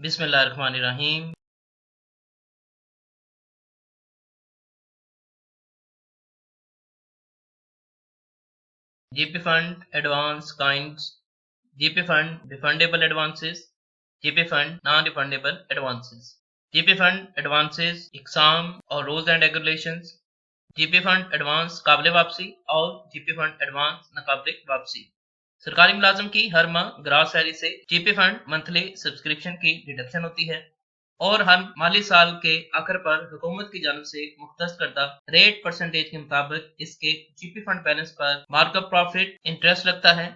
बिस्मिल्लाहिर्रहमानिर्रहीम। GP Fund Advance Kinds, GP Fund Refundable Advances, GP Fund Non-Refundable Advances, GP Fund Advances इकसाम और rules and regulations, GP fund advance काबिल वापसी और GP fund advance नाकाबिल वापसी। सरकारी मुलाजिम की हर माह ग्रास सैलरी से GP फंड मंथली सब्सक्रिप्शन की डिडक्शन होती है और हर माली साल के आखिर पर हुकूमत की जानिब से मुख्तस करदा रेट परसेंटेज के मुताबिक इसके GP फंड बैलेंस पर मार्कअप प्रॉफिट इंटरेस्ट लगता है।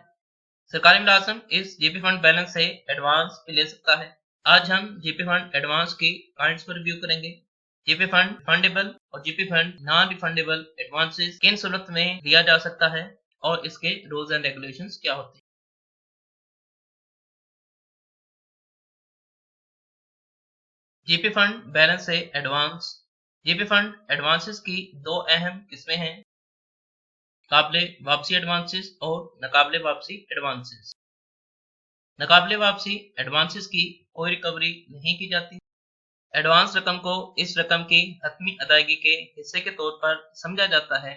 सरकारी मुलाजिम इस GP फंड बैलेंस से एडवांस भी ले सकता है। आज हम GP फंड एडवांस की काइंड्स पर रिव्यू करेंगे। GP फंड रिफंडेबल और GP fund non refundable advances किन सूरत में लिया जा सकता है और इसके रूल्स एंड रेगुलेशंस क्या होते हैं। GP फंड बैलेंस से एडवांस। GP फंड एडवांसेस की दो अहम किस्में हैं, काबिले वापसी एडवांसेस और नाकाबिले वापसी एडवांसेस। नाकाबिले वापसी एडवांसेस की कोई रिकवरी नहीं की जाती। एडवांस रकम को इस रकम की हतमी अदायगी के हिस्से के तौर पर समझा जाता है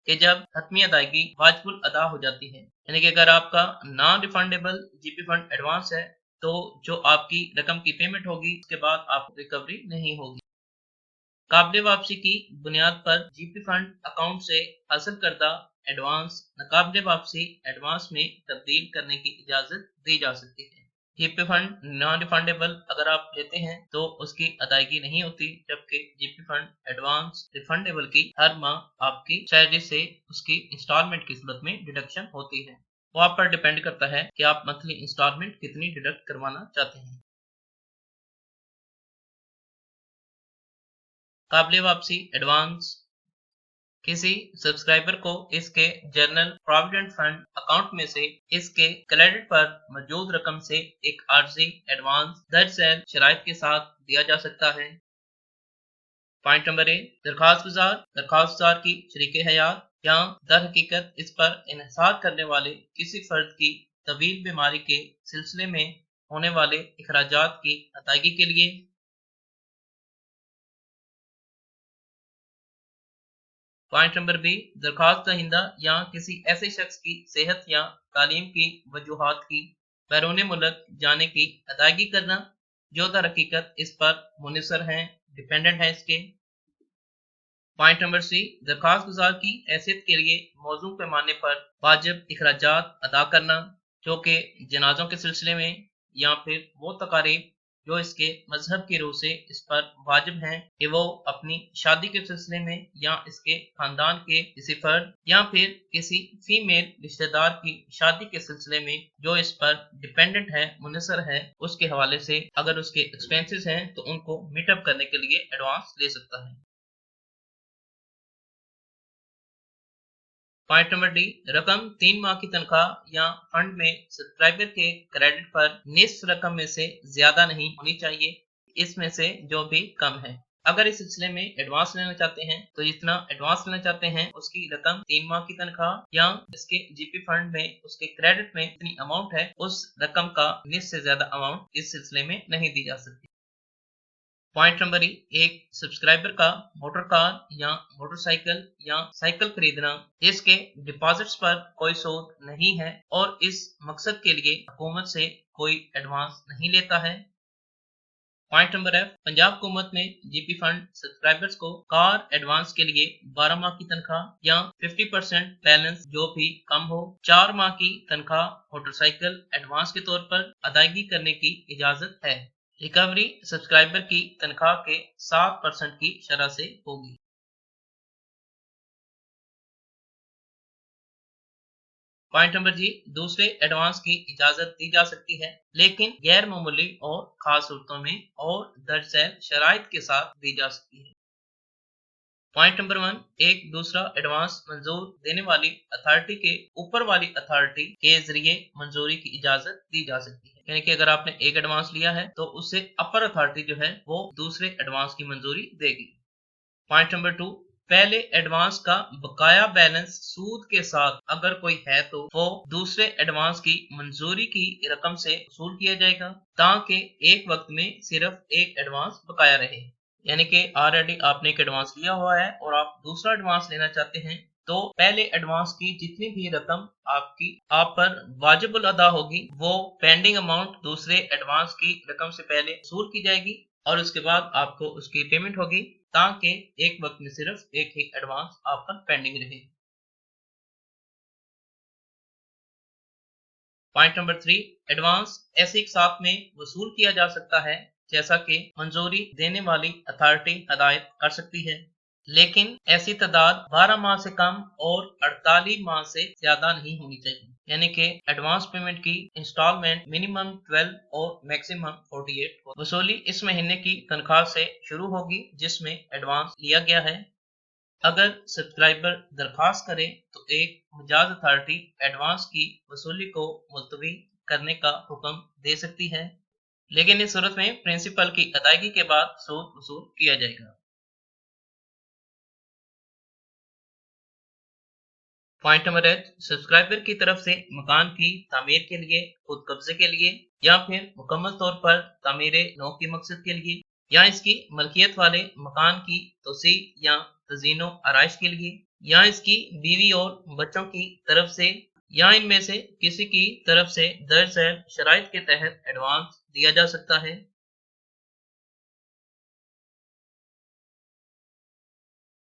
कि जब हतमी अदायगी वाजिबुल अदा हो जाती है, यानी कि अगर आपका non refundable GP fund advance है तो जो आपकी रकम की पेमेंट होगी उसके बाद आपको रिकवरी नहीं होगी। काबिल वापसी की बुनियाद पर GP फंड अकाउंट से हासिल करदा एडवांस नाकाबिल वापसी एडवांस में तब्दील करने की इजाजत दी जा सकती है। GP फंड नॉन रिफंडेबल अगर आप लेते हैं तो उसकी अदायगी नहीं होती, जबकि GP फंड एडवांस रिफंडेबल की हर माह आपकी सैलरी से उसकी इंस्टॉलमेंट की सूरत में डिडक्शन होती है। वो आप पर डिपेंड करता है कि आप मंथली इंस्टॉलमेंट कितनी डिडक्ट करवाना चाहते हैं। काबिल वापसी एडवांस किसी सब्सक्राइबर को इसके जनरल प्रोविडेंट फंड अकाउंट में से इसके क्रेडिट पर मौजूद रकम से एक आर्जी एडवांस दरअसल शराइत के साथ दिया जा सकता है। पॉइंट नंबर ए, दरखास्त गुजार की शरीके हयात या दर हकीकत इस पर इन्हिसार करने वाले किसी फर्द की तवील बीमारी के सिलसिले में होने वाले अखराजात की अदायगी के लिए। पॉइंट नंबर बी, दरखास्त दहिंदा या किसी ऐसे शख्स की सेहत या तालीम की वजूहात की बैरून मुल्क जाने की अदायगी करना जो दर हकीकत इस पर मुनसर हैं, डिपेंडेंट है इसके। पॉइंट नंबर सी, दरखास्त गुजार की हैसियत के लिए मौजूद पैमाने पर वाजिब अखराजात अदा करना जो कि जनाजों के सिलसिले में या फिर वो तकारीब जो इसके मजहब की रूह से इस पर वाजिब हैं कि वो अपनी शादी के सिलसिले में या इसके खानदान के किसी फर्द या फिर किसी फीमेल रिश्तेदार की शादी के सिलसिले में जो इस पर डिपेंडेंट है, मुनसर है, उसके हवाले से अगर उसके एक्सपेंसेस हैं तो उनको मीटअप करने के लिए एडवांस ले सकता है। पॉइंट नंबर डी, रकम 3 माह की तनख्वाह या फंड में सब्सक्राइबर के क्रेडिट पर निस्फ रकम में से ज्यादा नहीं होनी चाहिए, इसमें से जो भी कम है। अगर इस सिलसिले में एडवांस लेना चाहते हैं तो जितना एडवांस लेना चाहते हैं उसकी रकम 3 माह की तनख्वाह या इसके GP फंड में उसके क्रेडिट में जितनी अमाउंट है उस रकम का निस्फ से ज्यादा अमाउंट इस सिलसिले में नहीं दी जा सकती। पॉइंट नंबर एक, सब्सक्राइबर का मोटर कार या मोटरसाइकिल या साइकिल खरीदना इसके डिपॉजिट्स पर कोई सूद नहीं है और इस मकसद के लिए हुकूमत से कोई एडवांस नहीं लेता है। पॉइंट नंबर एफ, पंजाब हुकूमत ने GP फंड सब्सक्राइबर्स को कार एडवांस के लिए 12 माह की तनख्वाह या 50% बैलेंस जो भी कम हो 4 माह की तनख्वाह मोटरसाइकिल एडवांस के तौर पर अदायगी करने की इजाजत है। रिकवरी सब्सक्राइबर की तनख्वाह के 7% की शरह से होगी। पॉइंट नंबर जी, दूसरे एडवांस की इजाजत दी जा सकती है लेकिन गैर मामूली और खास सूरतों में और दरअसल शराइत के साथ दी जा सकती है। पॉइंट नंबर 1, एक दूसरा एडवांस मंजूर देने वाली अथॉरिटी के ऊपर वाली अथॉरिटी के जरिए मंजूरी की इजाजत दी जा सकती है, यानी कि अगर आपने एक एडवांस लिया है तो उससे अपर अथॉरिटी जो है वो दूसरे एडवांस की मंजूरी देगी। पॉइंट नंबर 2, पहले एडवांस का बकाया बैलेंस सूद के साथ अगर कोई है तो वो दूसरे एडवांस की मंजूरी की रकम से वसूल किया जाएगा, ताकि एक वक्त में सिर्फ एक एडवांस बकाया रहे। यानी कि ऑलरेडी आपने एक एडवांस लिया हुआ है और आप दूसरा एडवांस लेना चाहते हैं, तो पहले एडवांस की जितनी भी रकम आप पर वाजिबुल अदा होगी, वो पेंडिंग अमाउंट दूसरे एडवांस की रकम से पहले वसूल की जाएगी और उसके बाद आपको उसकी पेमेंट होगी, ताकि एक वक्त में सिर्फ एक ही एडवांस आप पर पेंडिंग रहे। पॉइंट नंबर 3, एडवांस ऐसे एक साथ में वसूल किया जा सकता है जैसा कि मंजूरी देने वाली अथॉरिटी हदायत कर सकती है, लेकिन ऐसी तादाद 12 माह से कम और 48 माह से ज्यादा नहीं होनी चाहिए। यानी कि एडवांस पेमेंट की इंस्टॉलमेंट मिनिमम 12 और मैक्सिमम 48 वसूली इस महीने की तनख्वाह से शुरू होगी जिसमें एडवांस लिया गया है। अगर सब्सक्राइबर दरखास्त करे तो एक मुजाज अथॉरिटी एडवांस की वसूली को मुलतवी करने का हुक्म दे सकती है, लेकिन इस सूरत में प्रिंसिपल की अदायगी के बाद सूद वसूल किया जाएगा। पॉइंट नंबर 8, सब्सक्राइबर की तरफ से मकान की तामीर के लिए, खुद कब्जे के लिए या फिर मुकम्मल तौर पर तामीर नौ के मकसद के लिए या इसकी मलकियत वाले मकान की तोसी या तजीनो आराइश के लिए या इसकी बीवी और बच्चों की तरफ से या इनमें से किसी की तरफ से दर्ज झैल शराइत के तहत एडवांस दिया जा सकता है।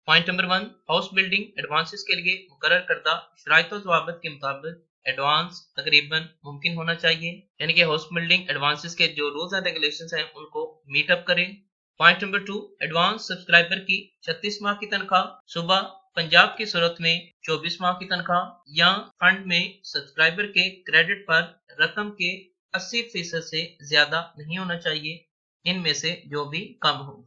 Point number 1, house building advances के लिए मुकर्रर करदा शराइतों ज़वाबित के मुताबिक एडवांस तकरीबन मुमकिन होना चाहिए, यानी कि हाउस बिल्डिंग एडवांसेस के जो रूल्स एंड रेगुलेशंस हैं उनको मीट अप करें। पॉइंट नंबर 2, एडवांस सब्सक्राइबर की 36 माह की तनख्वाह, सुबह पंजाब की सूरत में 24 माह की तनख्वाह या फंड में सब्सक्राइबर के क्रेडिट पर रकम के 80% से ज्यादा नहीं होना चाहिए, इनमें से जो भी कम हो।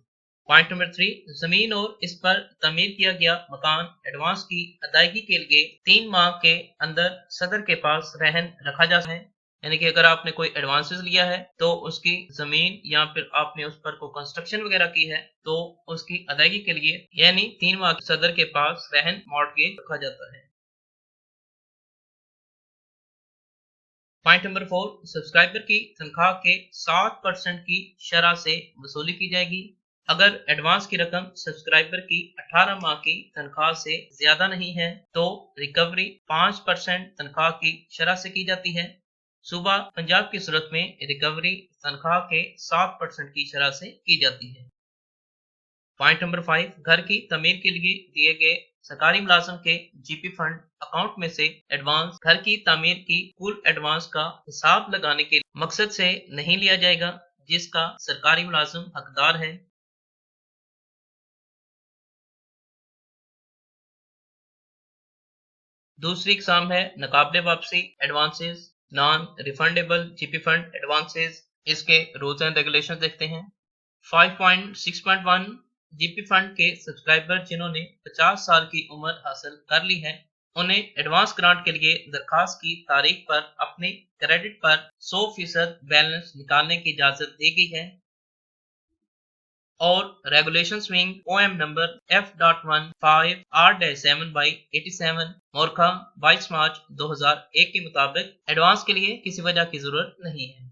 पॉइंट नंबर 3, जमीन और इस पर तमीर किया गया मकान एडवांस की अदायगी के लिए 3 माह के अंदर सदर के पास रहन रखा जा सकता है। यानी कि अगर आपने कोई एडवांसेस लिया है तो उसकी जमीन या फिर आपने उस पर कोई कंस्ट्रक्शन वगैरह की है तो उसकी अदायगी के लिए यानी 3 माह सदर के पास रहन मॉर्टगेज रखा जाता है। पॉइंट नंबर 4, सब्सक्राइबर की तनख्वाह के 7% की शरह से वसूली की जाएगी। अगर एडवांस की रकम सब्सक्राइबर की 18 माह की तनख्वाह से ज्यादा नहीं है तो रिकवरी 5% तनख्वाह की शरह से की जाती है। सूबा पंजाब की सूरत में रिकवरी तनख्वाह के 7% की शरह से की जाती है। पॉइंट नंबर 5, घर की तमीर के लिए दिए गए सरकारी मुलाजम के जीपी फंड अकाउंट में से एडवांस घर की तामीर की कुल एडवांस का हिसाब लगाने के मकसद से नहीं लिया जाएगा जिसका सरकारी मुलाजिम हकदार है। दूसरी इकसाम है नकाबले वापसी advances, non refundable GP fund advances. इसके रूल्स एंड रेगुलेशन देखते हैं। 5.6.1, जीपी फंड के सब्सक्राइबर जिन्होंने 50 साल की उम्र हासिल कर ली है उन्हें एडवांस ग्रांट के लिए दरखास्त की तारीख पर अपने क्रेडिट पर 100% बैलेंस निकालने की इजाजत दी गई है और regulation wing OM number F.15R-7/87 मोरखा 22 मार्च 2001 के मुताबिक एडवांस के लिए किसी वजह की जरूरत नहीं है।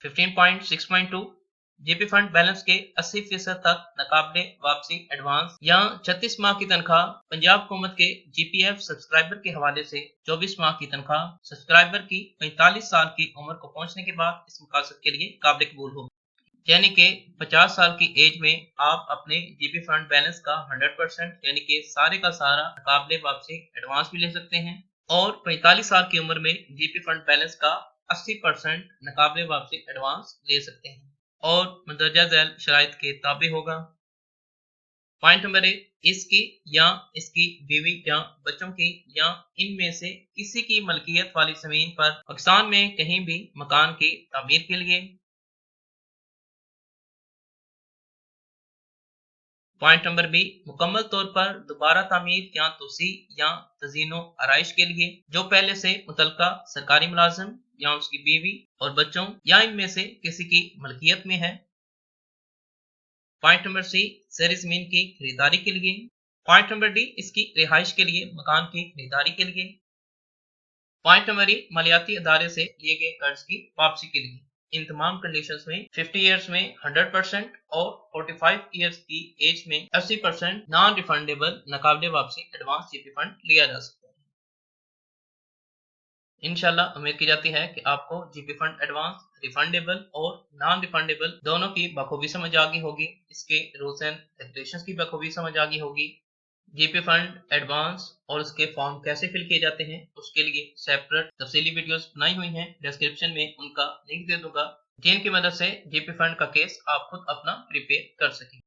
15.6.2, जीपी फंड बैलेंस के 80% तक नकाबले वापसी एडवांस या 36 माह की तनख्वाह पंजाब हुकूमत के जीपीएफ सब्सक्राइबर के हवाले से 24 माह की तनख्वाह सब्सक्राइबर की 45 साल की उम्र को पहुंचने के बाद इस मकसद के लिए काबिल कबूल होगी। यानी कि 50 साल की एज में आप अपने जीपी फंड बैलेंस का 100% यानी कि सारे का सारा नकाबले वापसी एडवांस भी ले सकते हैं और 45 साल की उम्र में जीपी फंड बैलेंस का 80% नकाबले वापसी एडवांस ले सकते हैं और मंदरजा झैल शराइत के ताबे होगा। पॉइंट नंबर 1, इसकी या इसकी बीवी या बच्चों की या इनमें से किसी की मलकियत वाली जमीन पर पाकिस्तान में कहीं भी मकान की तामीर के लिए। पॉइंट नंबर बी, मुकम्मल तौर पर दोबारा तामीर या तोसी या तजीनो आराइश के लिए जो पहले से मुतलका सरकारी मुलाजिम या उसकी बीवी और बच्चों या इनमें से किसी की मलकियत में है। पॉइंट नंबर सी ज़ेर ज़मीन की खरीदारी के लिए। पॉइंट नंबर डी इसकी रिहाइश के लिए, मकान की खरीदारी के लिए। पॉइंट नंबर ई मालियाती अदारे से लिए गए कर्ज की वापसी के लिए। इन तमाम कंडीशंस में 50 इयर्स में 100% और 45 इयर्स की एज में 80% नॉन रिफंडेबल नाकाबिले वापसी एडवांस जीपी फंड लिया जा सकता है। इंशाल्लाह उम्मीद की जाती है कि आपको जीपी फंड एडवांस रिफंडेबल और नॉन रिफंडेबल दोनों की बखूबी समझ आ गई होगी। इसके रूल्स एंड रेगुलेशंस की बखूबी समझ आ गई होगी। जीपी फंड एडवांस और उसके फॉर्म कैसे फिल किए जाते हैं उसके लिए सेपरेट तफसीली वीडियोस बनाई हुई हैं, डिस्क्रिप्शन में उनका लिंक दे दूंगा, जिनकी मदद से जीपी फंड का केस आप खुद अपना प्रिपेयर कर सकें।